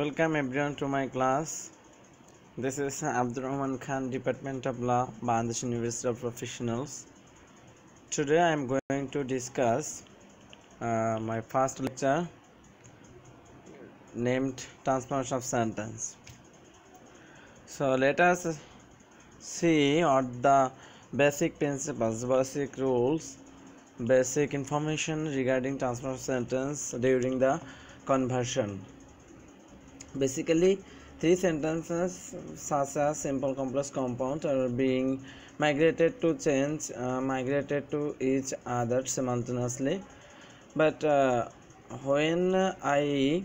Welcome everyone to my class. This is Abdurrahman Khan, Department of Law, Bangladesh University of Professionals. Today I am going to discuss my first lecture named Transformation of Sentence. So let us see what the basic principles, basic rules, basic information regarding transformation of sentence during the conversion. Basically, three sentences such as simple, complex, compound are being migrated to each other simultaneously. But when I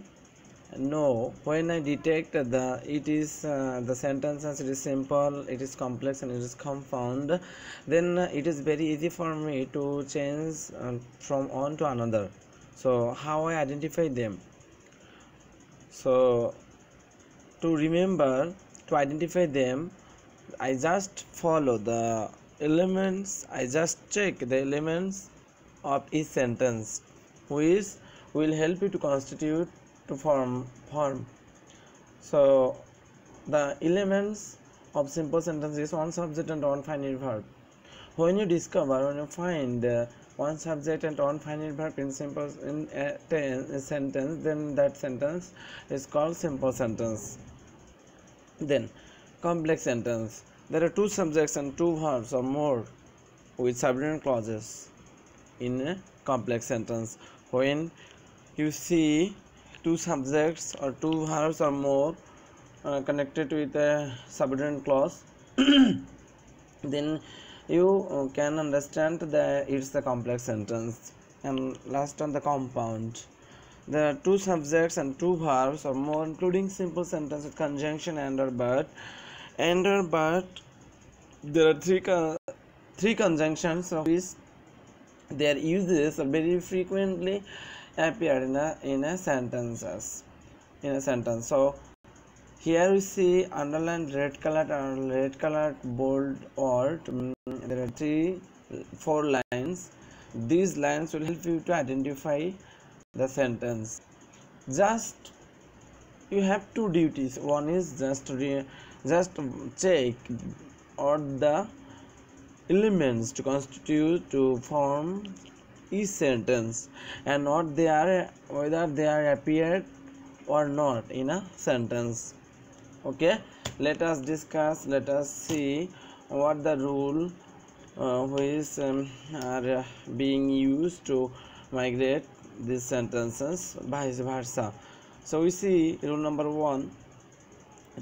detect the sentences, it is simple, it is complex, and it is compound, then it is very easy for me to change from one to another. So how I identify them? So to identify them, I just follow the elements, I just check the elements of each sentence, which will help you to form. So the elements of simple sentence is one subject and one finite verb. When you find one subject and one finite verb in a sentence, then that sentence is called simple sentence. Then complex sentence. There are two subjects and two verbs or more with subordinate clauses in a complex sentence. When you see two subjects or two verbs or more connected with a subordinate clause, then you can understand that it's a complex sentence. And last on the compound, there are two subjects and two verbs or more, including simple sentence with conjunction and or but. There are three conjunctions of which their uses very frequently appear in a sentence. So here we see underlined red colored bold word. There are four lines. These lines will help you to identify the sentence. Just you have two duties. One is just check all the elements to form each sentence and whether they are appeared or not in a sentence. Okay, let us see what the rule which are being used to migrate these sentences, vice versa. So we see rule number 1,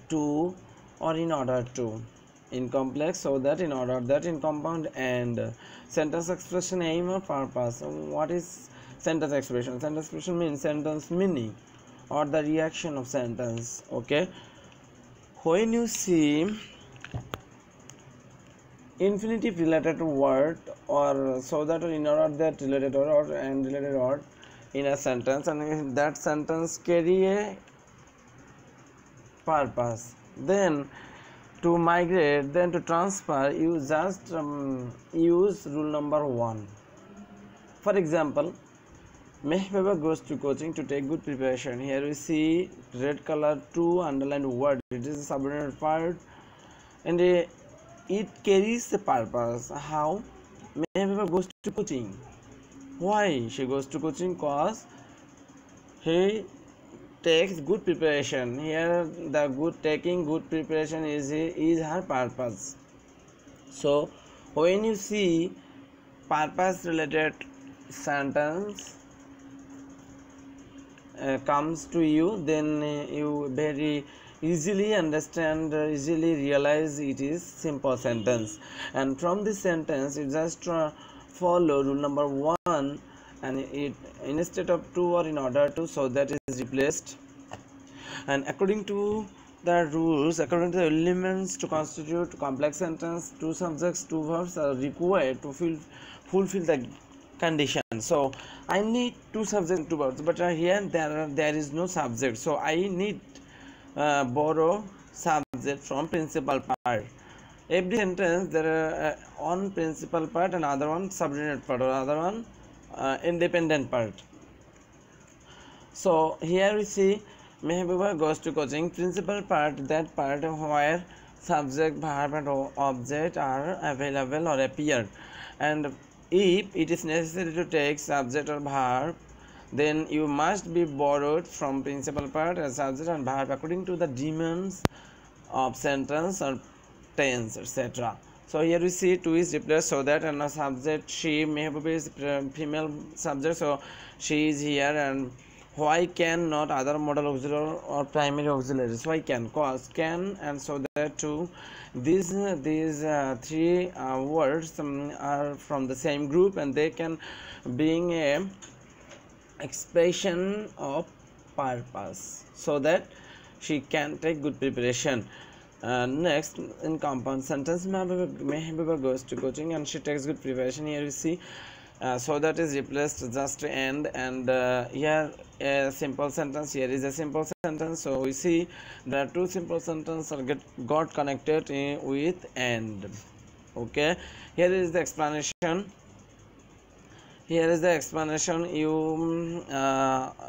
to or in order to, in complex so that, in order that, in compound, and sentence expression, aim or purpose. So what is sentence expression? Sentence expression means sentence meaning or the reaction of sentence. Okay, when you see infinitive related word or so that, or in order that, related or and related word in a sentence, and that sentence carry a purpose, then to migrate, then to transfer, you just use rule number 1. For example, Mehbaba goes to coaching to take good preparation. Here we see red color 2 underlined word. It is a subordinate part and it carries a purpose. How? Mehbaba goes to coaching. Why she goes to coaching? Cause he takes good preparation. Here the taking good preparation is her purpose. So when you see purpose related sentence comes to you, then you very easily understand, easily realize it is simple sentence. And from this sentence you just follow rule number 1, and it instead of 2 or in order to, so that is replaced. And according to the rules, according to the elements to constitute complex sentence, two subjects, two verbs are required to fulfill the condition. So I need two subjects and two verbs, but here there is no subject, so I need borrow subject from principal part. Every sentence there are one principal part and other one subordinate part, or other one independent part. So here we see Mehbooba goes to coaching. Principal part, that part where subject, verb and object are available or appear, and if it is necessary to take subject or verb, then you must be borrowed from principal part as subject and verb according to the demands of sentence or tense, etc. So here we see to is replaced, so that and a subject she, Mehbooba is female subject, so she is here. And why can not other modal auxiliary or primary auxiliaries? Why can? Cause, can, and so that too. These three words are from the same group, and they can being a expression of purpose, so that she can take good preparation. Next, in compound sentence, Mehbooba goes to coaching and she takes good preparation. Here you see, so that is replaced just end, and here a simple sentence, here is a simple sentence. So we see there are two simple sentences got connected with end. Okay, here is the explanation. Here is the explanation. You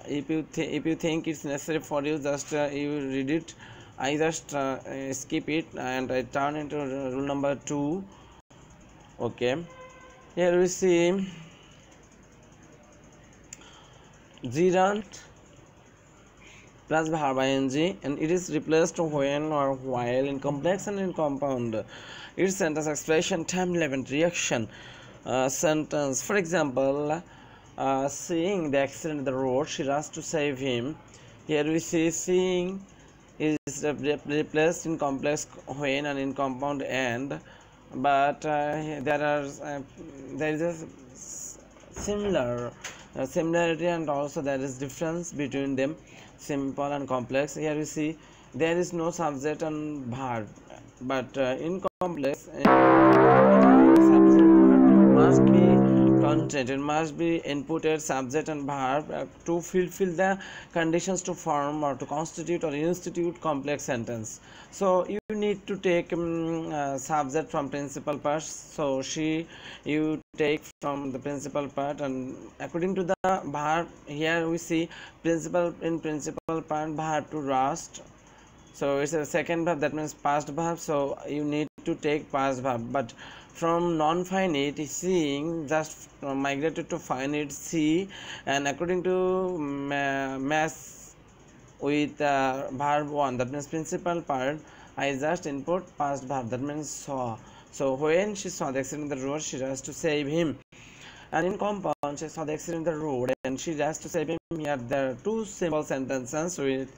if you think it's necessary for you, just you read it. I just skip it and I turn into rule number 2. Okay, here we see gerund plus verb ing, and it is replaced when or while in complex and in compound. Its sentence expression, time, relevant, reaction. Sentence, for example, seeing the accident in the road, she rushed to save him. Here we see seeing is replaced in complex when and in compound and, but there is a similarity, and also there is difference between them, simple and complex. Here we see there is no subject and verb, but in complex subject must be content, it must be inputted subject and verb to fulfill the conditions to form or to constitute or institute complex sentence. So you need to take subject from principal part, so you take from the principal part, and according to the verb, here we see principal part verb to rust, so it's a second verb, that means past verb, so you need to take past verb. But from non-finite, seeing just migrated to finite, see, and according to mass with verb 1, that means principal part, I just input past verb, that means saw. So when she saw the accident in the road, she rushed to save him. And in compound, she saw the accident in the road and she rushed to save him. Here there are two simple sentences which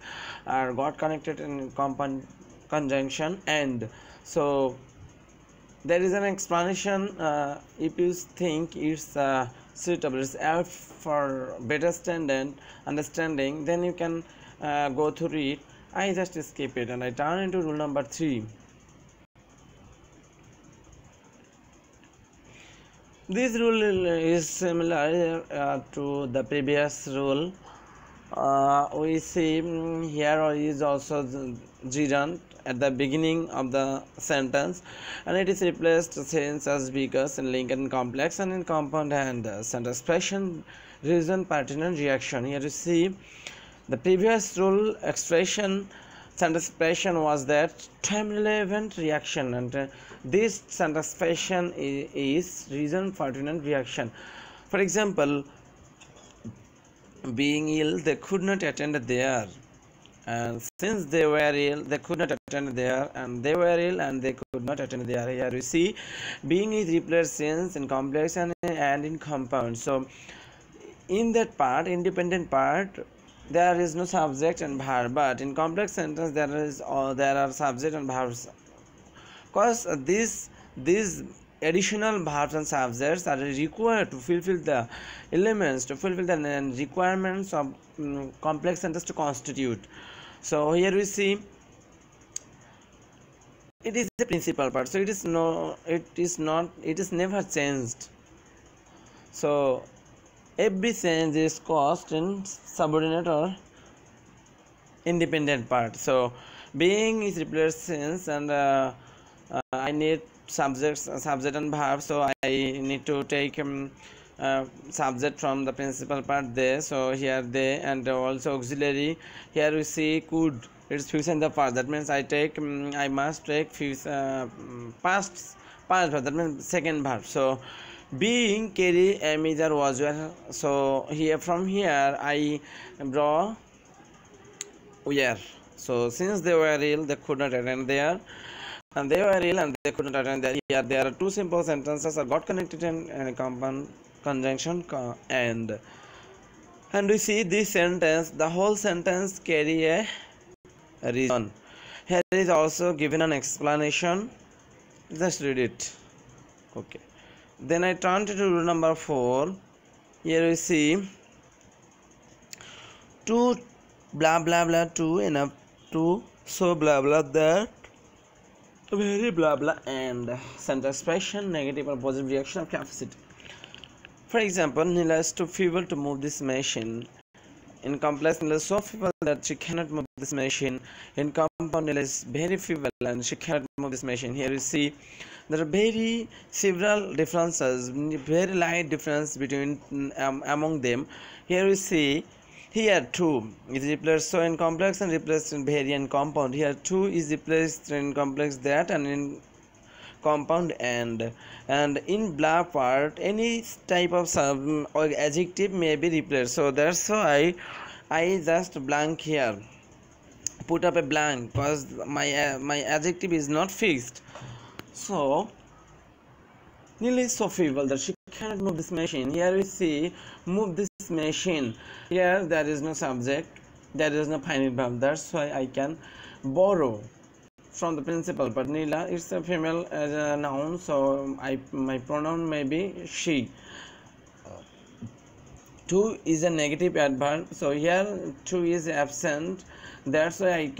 are got connected in compound conjunction and. So there is an explanation. If you think it's suitable, it's apt for better understanding, then you can go through it. I just skip it and I turn into rule number 3. This rule is similar to the previous rule. We see here is also gerund at the beginning of the sentence, and it is replaced since as because in link and complex and in compound and sentence expression, reason, pertinent, reaction. Here you see the previous rule expression, sentence expression was that time, relevant, reaction, and this sentence expression is reason, pertinent, reaction. For example, being ill, they could not attend there, and since they were ill, they could not attend there, and they were ill and they could not attend there. Here you see being is replaced since in complex and in compound. So in that part, independent part, there is no subject and verb, but in complex sentence there are subject and verbs, because these additional verbs and subjects are required to fulfill the elements, to fulfill the requirements of complex sentence to constitute. So here we see it is the principal part, so it is never changed. So every change is caused in subordinate or independent part. So being is replaced since, and I need subject and verb, so I need to take subject from the principal part there, so here they, and also auxiliary. Here we see could, it's future in the past, that means I must take past verb, that means second verb. So being, carry, am, is, or was, were. So here, from here I draw were. So since they were ill, they could not attend there, and they were ill and they could not attend there. Here there are two simple sentences that got connected in compound conjunction and we see this sentence, the whole sentence carry a reason. Here is also given an explanation, just read it. Okay, then I turn to rule number 4. Here we see to blah blah blah, to enough to, so blah blah that, very blah blah, and sentence expression, negative or positive reaction of capacity. For example, Nila is too feeble to move this machine. In complex, Nila is so feeble that she cannot move this machine. In compound, Nila is very feeble and she cannot move this machine. Here you see there are several differences, very light difference between among them. Here we see, here 2 is replaced, so in complex and replaced in very and compound. Here 2 is replaced in complex that, and in compound and in blah part any type of sub or adjective may be replaced. So that's why I just blank here, put up a blank, because my adjective is not fixed. So Neil is so feeble that she cannot move this machine. Here we see move this machine. Here there is no subject, there is no finite verb, that's why I can borrow from the principal. But Neela, it's a female as a noun, so my pronoun may be she. To is a negative adverb, so here to is absent, that's why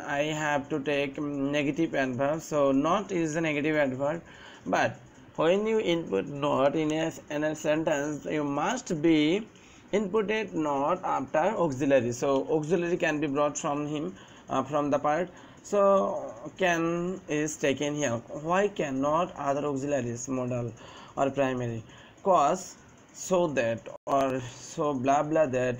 I have to take negative adverb. So not is a negative adverb, but when you input not in a sentence, you must be inputted not after auxiliary. So auxiliary can be brought from him, from the part. So can is taken here. Why cannot other auxiliaries, modal or primary? Cause so that or so blah blah that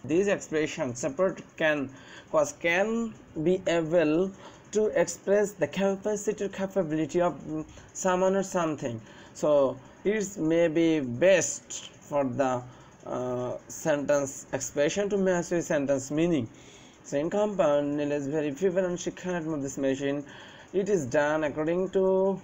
these expressions separate can, cause can be able to express the capacity or capability of someone or something. So it may be best for the sentence expression to match with sentence meaning. So in compound, Neil is very feeble and she cannot move this machine. It is done according to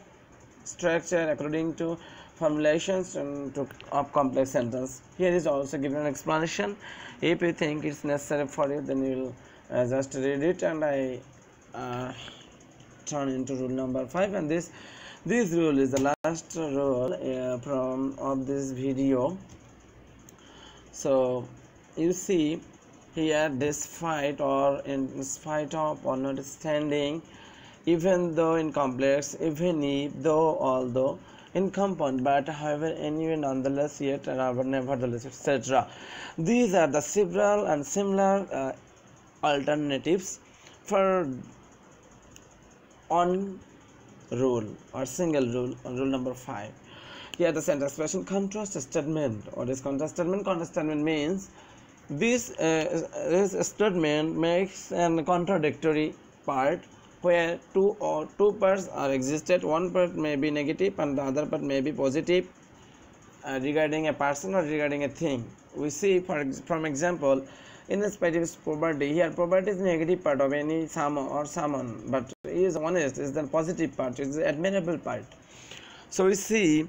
structure, according to formulations and of complex sentence. Here is also given an explanation. If you think it's necessary for you, then you will just read it, and I turn into rule number 5, and this rule is the last rule from of this video. So you see here, despite or in spite of or notwithstanding, even though in complex, even if, though, although, in compound, but, however, anyway, nonetheless, yet, rather, nevertheless, etc. These are the several and similar alternatives for on rule or single rule on rule number 5. Here the sentence expression contrast statement. What is contrast statement? Contrast statement means this statement makes a contradictory part where two parts are existed. One part may be negative and the other part may be positive regarding a person or regarding a thing. We see from example, in spite of his poverty, here poverty is negative part of any someone, but he is honest is the positive part, is the admirable part. So we see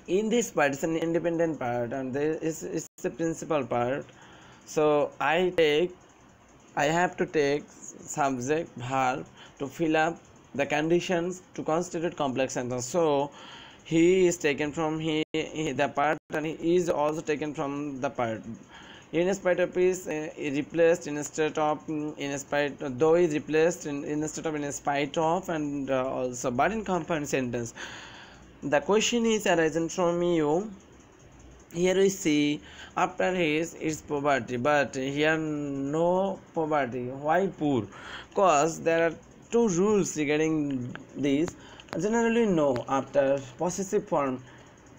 in this part it's an independent part and it's the principal part. So I have to take subject verb to fill up the conditions to constitute complex sentence. So he is taken from the part, and he is also taken from the part. In spite of is replaced instead of in spite, though is replaced instead of in spite of, and also but in compound sentence. The question is arising from you. Here we see after his is poverty, but here no poverty. Why poor? Cause there are two rules regarding this. Generally no after possessive form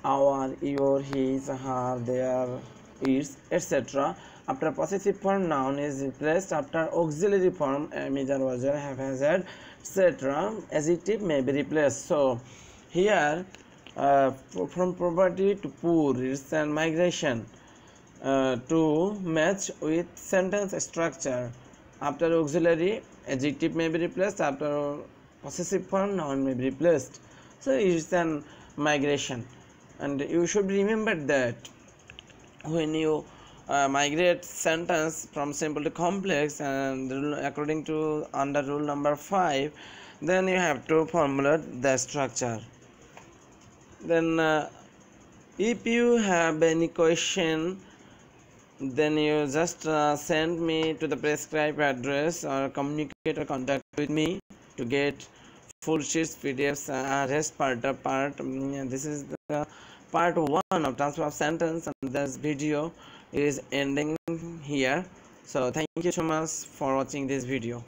our, your, his, her, their, its, etc. After possessive form, noun is replaced. After auxiliary form, am, is, was, have, has, had, etc. Adjective may be replaced. So here from poverty to poor, it's a migration to match with sentence structure. After auxiliary, adjective may be replaced. After possessive form, noun may be replaced. So it's an migration, and you should remember that when you migrate sentence from simple to complex, and according to under rule number 5, then you have to formulate the structure. Then if you have any question, then you just send me to the prescribed address or communicate or contact with me to get full sheets, PDFs, rest part. This is the part 1 of transfer of sentence, and this video is ending here. So thank you so much for watching this video.